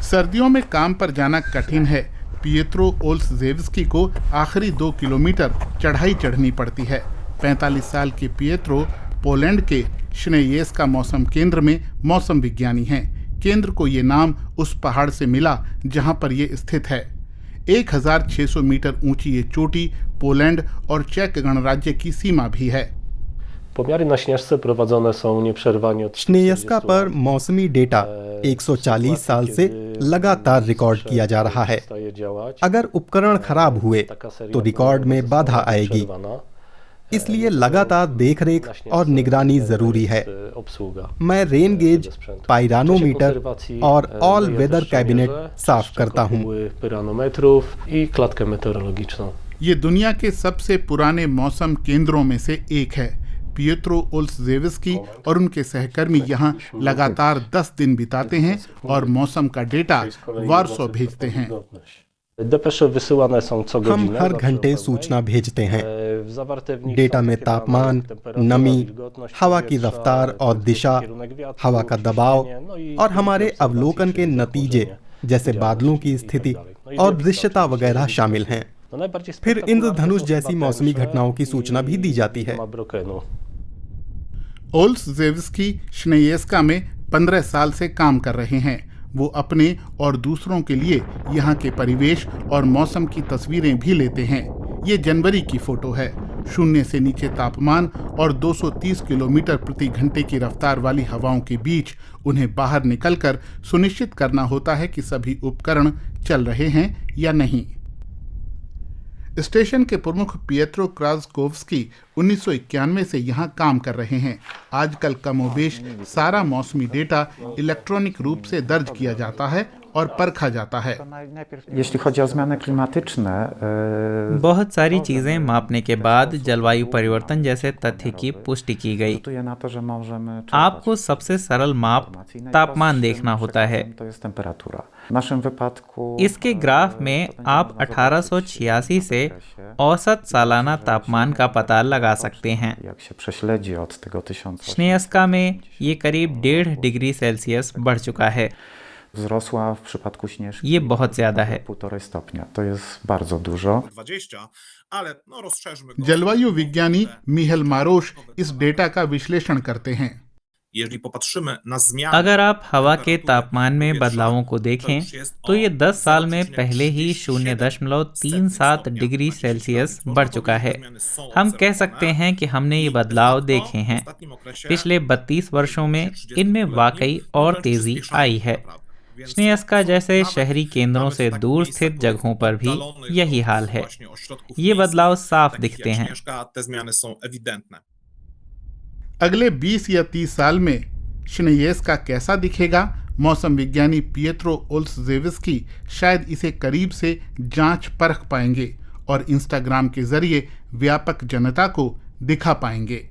सर्दियों में काम पर जाना कठिन है। पिएत्रो ओल्सजेविस्की को आखिरी 2 किलोमीटर चढ़ाई चढ़नी पड़ती है। 45 साल के पिएत्रो पोलैंड के श्नेयेस्का मौसम केंद्र में मौसम विज्ञानी हैं। केंद्र को ये नाम उस पहाड़ से मिला जहां पर ये स्थित है। 1600 मीटर ऊंची ये चोटी पोलैंड और चेक गणराज्य की सीमा भी है। श्नेयस्का पर मौसमी डेटा 140 साल से लगातार रिकॉर्ड किया जा रहा है। अगर उपकरण खराब हुए तो रिकॉर्ड में बाधा आएगी, इसलिए लगातार देखरेख और निगरानी जरूरी है। मैं रेन गेज, पाइरानोमीटर और ऑल वेदर कैबिनेट साफ करता हूँ। ये दुनिया के सबसे पुराने मौसम केंद्रों में से एक है। पिएत्रो ओल्सजेविस्की और उनके सहकर्मी यहाँ लगातार 10 दिन बिताते हैं और मौसम का डेटा वार्सो भेजते हैं। हम हर घंटे सूचना भेजते हैं। डेटा में तापमान, नमी, हवा की रफ्तार और दिशा, हवा का दबाव और हमारे अवलोकन के नतीजे जैसे बादलों की स्थिति और दृश्यता वगैरह शामिल हैं। फिर इंद्रधनुष जैसी मौसमी घटनाओं की सूचना भी दी जाती है। ओल्सजेविस्की श्नेयेस्का में 15 साल से काम कर रहे हैं। वो अपने और दूसरों के लिए यहाँ के परिवेश और मौसम की तस्वीरें भी लेते हैं। ये जनवरी की फोटो है। 0 से नीचे तापमान और 230 किलोमीटर प्रति घंटे की रफ्तार वाली हवाओं के बीच उन्हें बाहर निकलकर सुनिश्चित करना होता है कि सभी उपकरण चल रहे हैं या नहीं। स्टेशन के प्रमुख पिएत्रो क्राज़कोव्स्की 1991 से यहाँ काम कर रहे हैं। आजकल कमोबेश सारा मौसमी डेटा इलेक्ट्रॉनिक रूप से दर्ज किया जाता है और परखा जाता है। बहुत सारी चीजें मापने के बाद जलवायु परिवर्तन जैसे तथ्य की पुष्टि की गई। आपको सबसे सरल माप तापमान देखना होता है। इसके ग्राफ में आप 1886 से औसत सालाना तापमान का पता लगा सकते हैं। श्नेयस्का में ये करीब 1.5 डिग्री सेल्सियस बढ़ चुका है। ये बहुत ज्यादा है। जलवायु विज्ञानी मिहेल मारोश इस डेटा का विश्लेषण करते हैं। अगर आप हवा के तापमान में बदलावों को देखें तो ये 10 साल में पहले ही 0.37 डिग्री सेल्सियस बढ़ चुका है। हम कह सकते हैं कि हमने ये बदलाव देखे हैं। पिछले 32 वर्षों में इनमें वाकई और तेजी आई है। श्नेयस्का जैसे शहरी केंद्रों से दूर स्थित जगहों पर भी यही हाल है। ये बदलाव साफ दिखते हैं। अगले 20 या 30 साल में श्नेयेस्का कैसा दिखेगा? मौसम विज्ञानी पिएत्रो ओल्सजेविस्की शायद इसे करीब से जांच परख पाएंगे और इंस्टाग्राम के जरिए व्यापक जनता को दिखा पाएंगे।